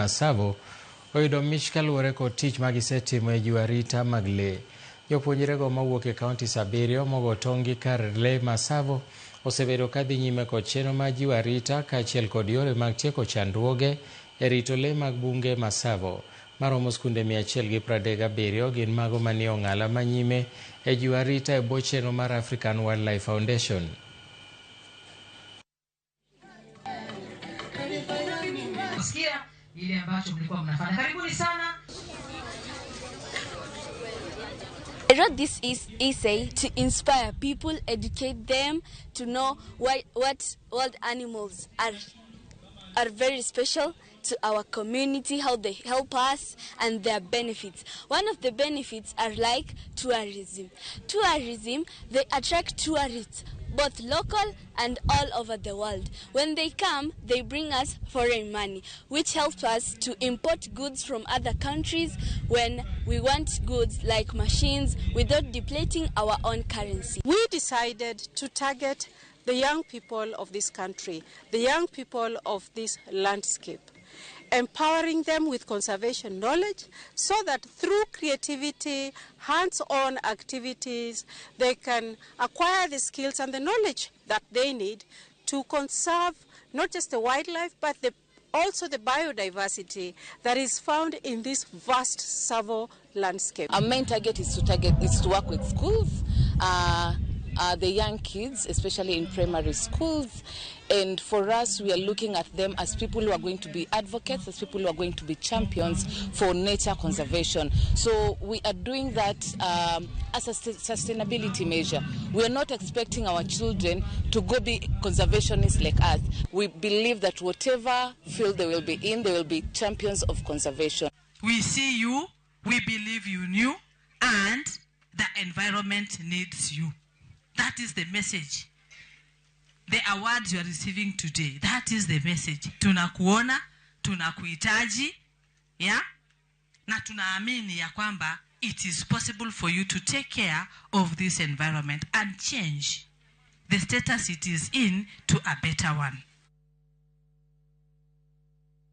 Tsavo oyudo mich kaluwore kod tich magisetimo e jiwo arita mag le. Jopuonjre go mawuok e kaunti 7 mogo tong' kar le ma Tsavo osebedo kadhi nyime kod chenro mar jiwo arita kaachiel kod yore mag tieko chandruoge e rito le mag bunge ma Tsavo. Maromo skunde 137 gin mago manie ong'ala manyime e jiwo arita e bwo chenro mar African Wildlife Foundation. I wrote this essay to inspire people, educate them to know what wild animals are very special to our community, how they help us, and their benefits. One of the benefits are like tourism. Tourism, they attract tourists, both local and all over the world. When they come, they bring us foreign money, which helps us to import goods from other countries when we want goods like machines without depleting our own currency. We decided to target the young people of this country, the young people of this landscape, empowering them with conservation knowledge so that through creativity, hands-on activities, they can acquire the skills and the knowledge that they need to conserve not just the wildlife, but also the biodiversity that is found in this vast Tsavo landscape. Our main target is to work with schools, the young kids, especially in primary schools. And for us, we are looking at them as people who are going to be advocates, as people who are going to be champions for nature conservation. So we are doing that as a sustainability measure. We are not expecting our children to go be conservationists like us. We believe that whatever field they will be in, they will be champions of conservation. We see you, we believe you knew, and the environment needs you. That is the message. The awards you are receiving today, that is the message. Tunakuona, tunakuhitaji, yeah? Na tunaamini ya kwamba it is possible for you to take care of this environment and change the status it is in to a better one.